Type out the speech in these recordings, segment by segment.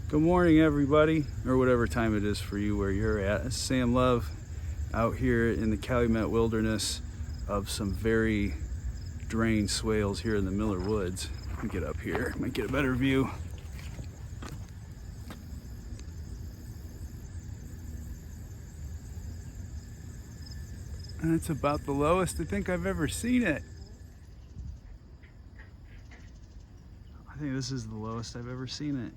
Good morning, everybody, or whatever time it is for you where you're at. It's Sam Love out here in the Calumet Wilderness of some very drained swales here in the Miller Woods. Let me get up here, might get a better view. And it's about the lowest I think I've ever seen it. I think this is the lowest I've ever seen it.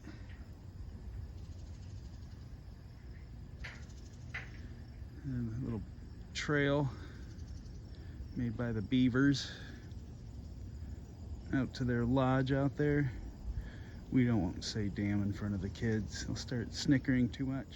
And a little trail made by the beavers out to their lodge out there. We don't want to say damn in front of the kids. They'll start snickering too much.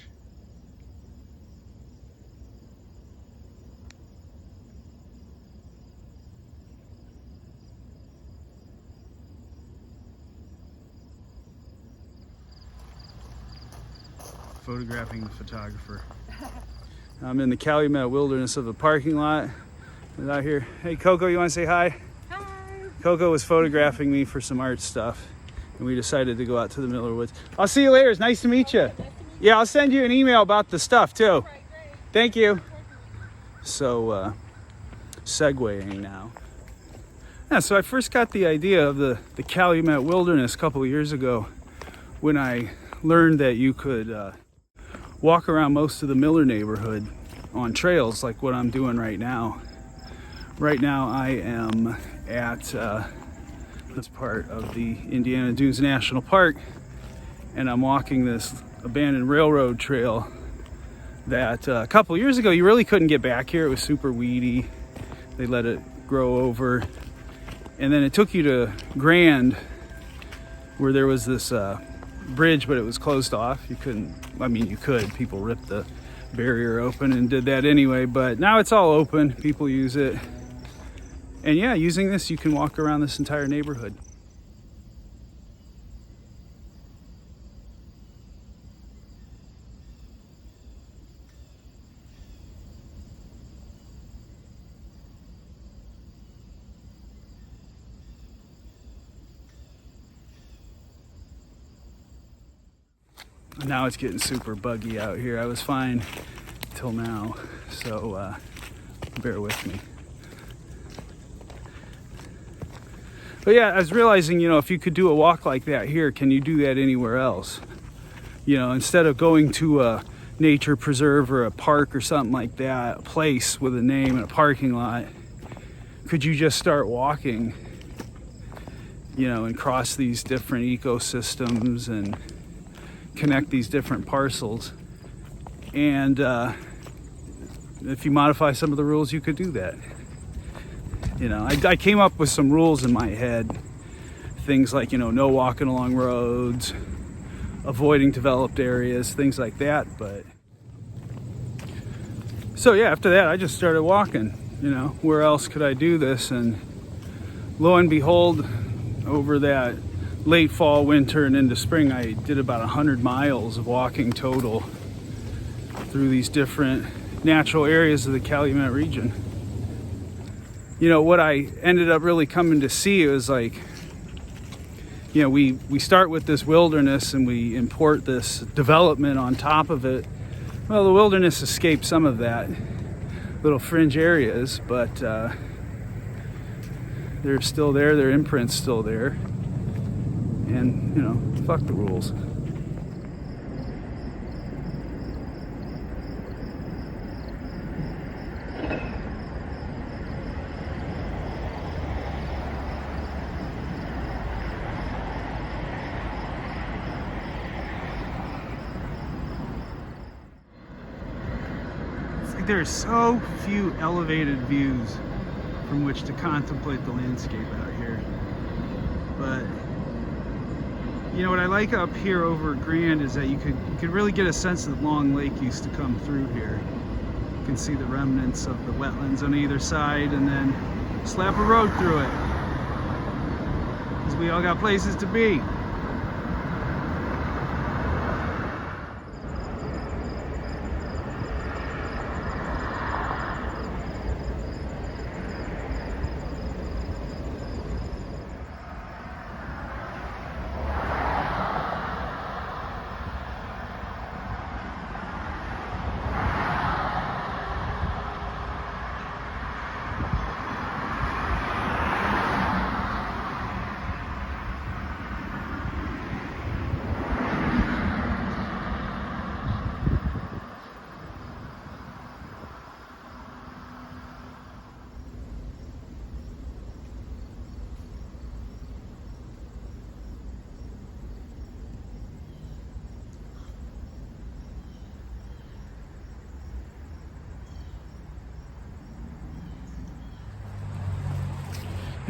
Photographing the photographer. I'm in the Calumet Wilderness of the parking lot. I'm out here. Hey Coco, you want to say hi? Hi. Coco was photographing me for some art stuff, and we decided to go out to the Miller Woods. I'll see you later. It's nice to meet you. Yeah, I'll send you an email about the stuff too. Right, great. Thank you. So, segueing now. Yeah, so I first got the idea of the Calumet Wilderness a couple of years ago when I learned that you could walk around most of the Miller neighborhood on trails like what I'm doing right now. Right now I am at this part of the Indiana Dunes National Park, and I'm walking this abandoned railroad trail that a couple years ago you really couldn't get back here. It was super weedy. They let it grow over. And then it took you to Grand, where there was this bridge, but it was closed off. You couldn't, I mean, you could. People ripped the barrier open and did that anyway, but now it's all open. People use it. And yeah, using this, you can walk around this entire neighborhood. Now it's getting super buggy out here. I was fine till now, so bear with me. But yeah, I was realizing, you know, if you could do a walk like that here, can you do that anywhere else? You know, instead of going to a nature preserve or a park or something like that, a place with a name and a parking lot, could you just start walking, you know, and cross these different ecosystems and connect these different parcels? And if you modify some of the rules, you could do that. You know, I came up with some rules in my head, things like, you know, no walking along roads, avoiding developed areas, things like that. But so yeah, after that I just started walking. You know, where else could I do this? And lo and behold, over that late fall, winter, and into spring, I did about 100 miles of walking total through these different natural areas of the Calumet region. You know, what I ended up really coming to see was like, you know, we start with this wilderness and we import this development on top of it. Well, the wilderness escaped some of that, little fringe areas, but they're still there, their imprint's still there. And, you know, fuck the rules. It's like there's so few elevated views from which to contemplate the landscape out here. But you know what I like up here over Grand is that you could really get a sense that Long Lake used to come through here. You can see the remnants of the wetlands on either side, and then slap a road through it, because we all got places to be.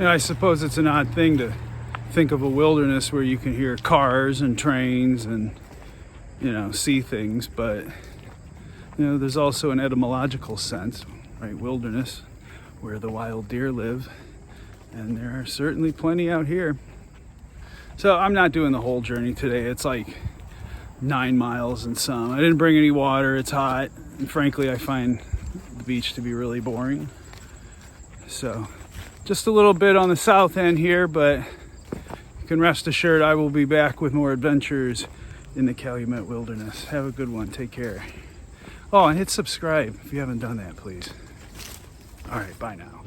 I suppose it's an odd thing to think of a wilderness where you can hear cars and trains and, see things, but, there's also an etymological sense, right? Wilderness, where the wild deer live, and there are certainly plenty out here. So I'm not doing the whole journey today. It's like 9 miles and some. I didn't bring any water. It's hot, and frankly, I find the beach to be really boring. So just a little bit on the south end here, but you can rest assured I will be back with more adventures in the Calumet Wilderness. Have a good one. Take care. Oh, and hit subscribe if you haven't done that, please. All right, bye now.